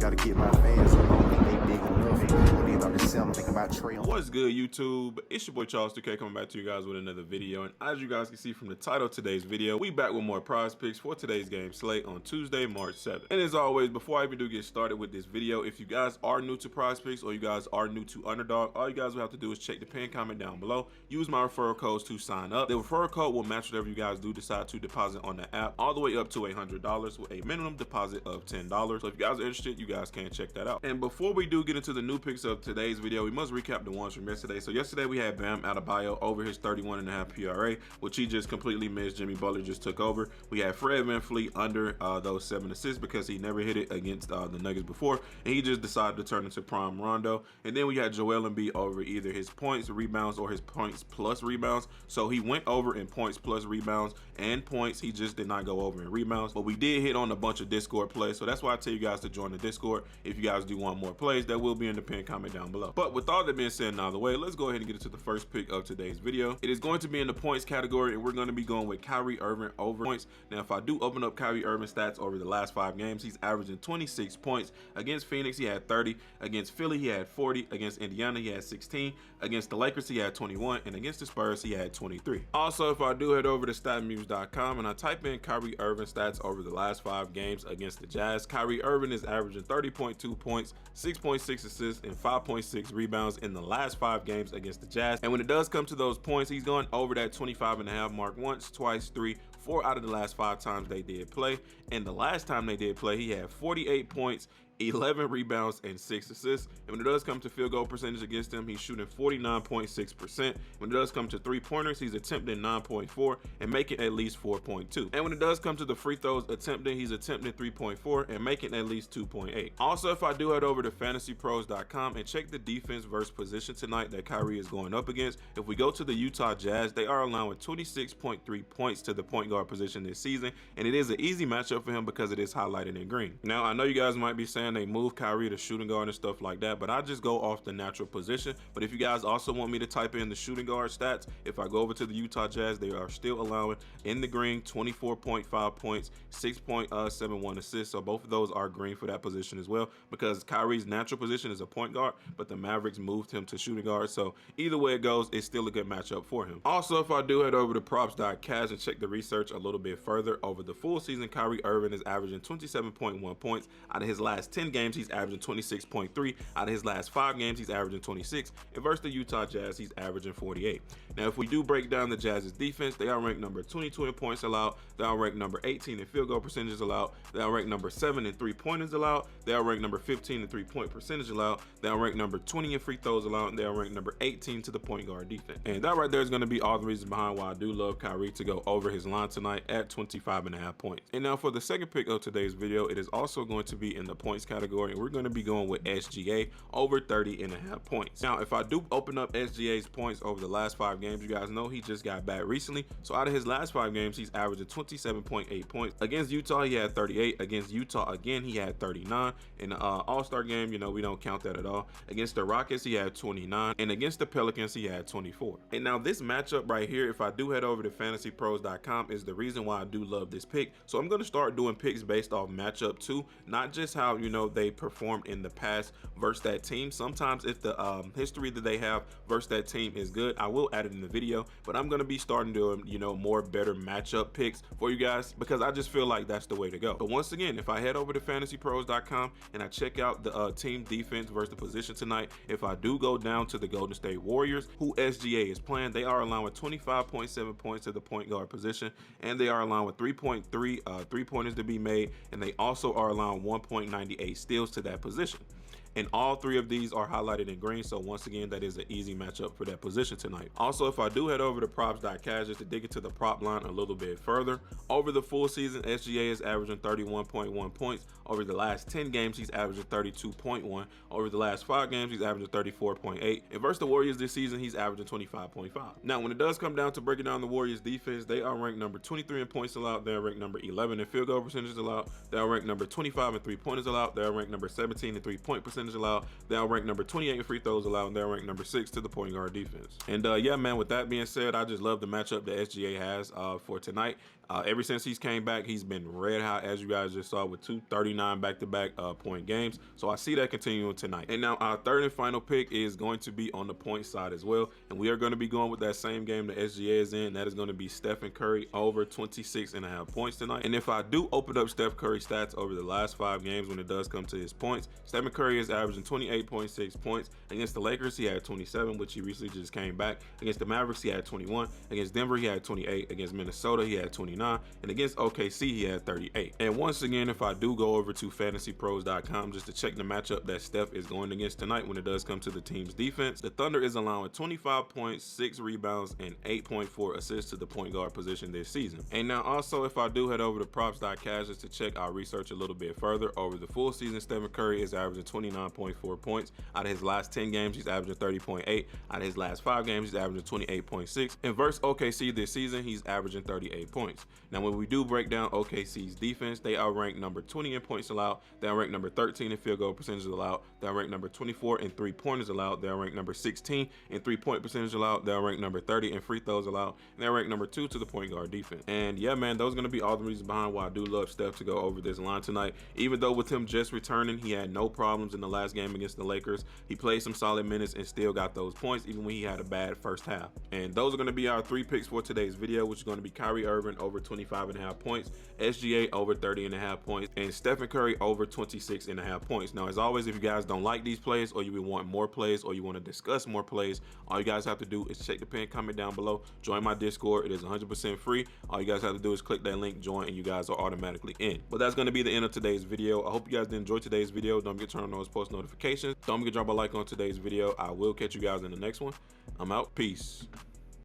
Gotta get my fans, I don't think they big enough. Or neither I can sell them, think about Trey. What's good, YouTube? It's your boy Charles 2K coming back to you guys with another video. And as you guys can see from the title of today's video, we back with more prize picks for today's game slate on Tuesday, March 7th. And as always, before I even do get started with this video, if you guys are new to prize picks or you guys are new to Underdog, all you guys will have to do is check the pinned comment down below. Use my referral codes to sign up. The referral code will match whatever you guys do decide to deposit on the app, all the way up to $100 with a minimum deposit of $10. So if you guys are interested, you guys can check that out. And before we do get into the new picks of today's video, we must recap the ones from yesterday. So yesterday we had Bam Adebayo over his 31.5 PRA, which he just completely missed. Jimmy Butler just took over. We had Fred VanVleet under those 7 assists because he never hit it against the Nuggets before, and he just decided to turn into prime Rondo. And then we had Joel Embiid over either his points, rebounds, or his points plus rebounds. So he went over in points plus rebounds and points. He just did not go over in rebounds, but we did hit on a bunch of Discord plays. So that's why I tell you guys to join the Discord if you guys do want more plays. That will be in the pinned comment down below. But with all that being said out of the way, let's go ahead and get into the first pick of today's video. It is going to be in the points category, and we're going to be going with Kyrie Irving over points. Now, if I do open up Kyrie Irving stats over the last 5 games, he's averaging 26 points. Against Phoenix, he had 30. Against Philly, he had 40. Against Indiana, he had 16. Against the Lakers, he had 21. And against the Spurs, he had 23. Also, if I do head over to statmuse.com and I type in Kyrie Irving stats over the last 5 games against the Jazz, Kyrie Irving is averaging 30.2 points, 6.6 assists, and 5.6 rebounds in the last 5 games against the Jazz. And when it does come to those points, he's gone over that 25.5 mark once, twice, 3, 4 out of the last 5 times they did play. And the last time they did play, he had 48 points, 11 rebounds, and 6 assists. And when it does come to field goal percentage against him, he's shooting 49.6%. When it does come to 3-pointers, he's attempting 9.4 and making at least 4.2. And when it does come to the free throws attempted, he's attempting 3.4 and making at least 2.8. Also, if I do head over to fantasypros.com and check the defense versus position tonight that Kyrie is going up against, if we go to the Utah Jazz, they are allowing 26.3 points to the point guard position this season, and it is an easy matchup for him because it is highlighted in green. Now, I know you guys might be saying they move Kyrie to shooting guard and stuff like that, but I just go off the natural position. But if you guys also want me to type in the shooting guard stats, if I go over to the Utah Jazz, they are still allowing in the green 24.5 points, 6.71 assists. So both of those are green for that position as well, because Kyrie's natural position is a point guard, but the Mavericks moved him to shooting guard. So either way it goes, it's still a good matchup for him. Also, if I do head over to props.cash and check the research a little bit further, over the full season, Kyrie Irving is averaging 27.1 points. Out of his last 10 games, he's averaging 26.3. Out of his last 5 games, he's averaging 26. And versus the Utah Jazz, he's averaging 48. Now, if we do break down the Jazz's defense, they are ranked number 22 in points allowed. They are ranked number 18 in field goal percentages allowed. They are ranked number 7 in 3-pointers allowed. They are ranked number 15 in 3-point percentage allowed. They are ranked number 20 in free throws allowed. And they are ranked number 18 to the point guard defense. And that right there is going to be all the reasons behind why I do love Kyrie to go over his line tonight at 25.5 points. And now for the second pick of today's video, it is also going to be in the points category, and we're going to be going with SGA over 30.5 points. Now, if I do open up SGA's points over the last 5 games, you guys know he just got back recently. So out of his last 5 games, he's averaging 27.8 points. Against Utah, he had 38. Against Utah again, he had 39. In the All-Star game, you know, we don't count that at all. Against the Rockets, he had 29. And against the Pelicans, he had 24. And now this matchup right here, if I do head over to fantasypros.com, is the reason why I do love this pick. So I'm going to start doing picks based off matchup too, not just how, you know, they performed in the past versus that team. Sometimes if the history that they have versus that team is good, I will add it in the video, but I'm going to be starting doing, you know, more better matchup picks for you guys because I just feel like that's the way to go. But once again, if I head over to fantasypros.com and I check out the team defense versus the position tonight, if I do go down to the Golden State Warriors, who SGA is playing, they are allowing 25.7 points to the point guard position, and they are allowing 3.3 3-pointers to be made, and they also are allowing 1.98 steals to that position. And all 3 of these are highlighted in green, so once again, that is an easy matchup for that position tonight. Also, if I do head over to props.cash just to dig into the prop line a little bit further, over the full season, SGA is averaging 31.1 points. Over the last 10 games, he's averaging 32.1. Over the last 5 games, he's averaging 34.8. And versus the Warriors this season, he's averaging 25.5. Now, when it does come down to breaking down the Warriors defense, they are ranked number 23 in points allowed. They're ranked number 11 in field goal percentages allowed. They are ranked number 25 in 3-pointers allowed. They are ranked number 17 in 3-point percentage allowed. They are ranked number 28 in free throws allowed, and they're ranked number 6 to the point guard defense. And yeah, man, with that being said, I just love the matchup that SGA has for tonight. Ever since he's came back, he's been red hot, as you guys just saw, with 239 back-to-back point games. So I see that continuing tonight. And now our third and final pick is going to be on the point side as well, and we are going to be going with that same game that SGA is in. That is going to be Stephen Curry over 26.5 points tonight. And if I do open up Steph Curry stats over the last 5 games when it does come to his points, Stephen Curry is averaging 28.6 points. Against the Lakers, he had 27, which he recently just came back. Against the Mavericks, he had 21. Against Denver, he had 28. Against Minnesota, he had 29. And against OKC, he had 38. And once again, if I do go over to fantasypros.com just to check the matchup that Steph is going against tonight when it does come to the team's defense, the Thunder is allowing 25 points, 6 rebounds, and 8.4 assists to the point guard position this season. And now also, if I do head over to props.cash just to check our research a little bit further, over the full season, Stephen Curry is averaging 29.4 points. Out of his last 10 games, he's averaging 30.8. Out of his last 5 games, he's averaging 28.6. And versus OKC this season, he's averaging 38 points. Now, when we do break down OKC's defense, they are ranked number 20 in points allowed. They are ranked number 13 in field goal percentages allowed. They are ranked number 24 in three-pointers allowed. They are ranked number 16 in three-point percentage allowed. They are ranked number 30 in free throws allowed. And they're ranked number 2 to the point guard defense. And yeah, man, those are going to be all the reasons behind why I do love Steph to go over this line tonight. Even though with him just returning, he had no problems in the last game against the Lakers. He played some solid minutes and still got those points, even when he had a bad first half. And those are going to be our 3 picks for today's video, which is going to be Kyrie Irving over 25.5 points, SGA over 30.5 points, and Stephen Curry over 26.5 points. Now, as always, if you guys don't like these plays, or you want more plays, or you want to discuss more plays, all you guys have to do is check the pinned comment down below, join my Discord. It is 100% free. All you guys have to do is click that link, join, and you guys are automatically in. But that's going to be the end of today's video. I hope you guys did enjoy today's video. Don't forget to turn on those post notifications. Don't forget to drop a like on today's video. I will catch you guys in the next one. I'm out. Peace.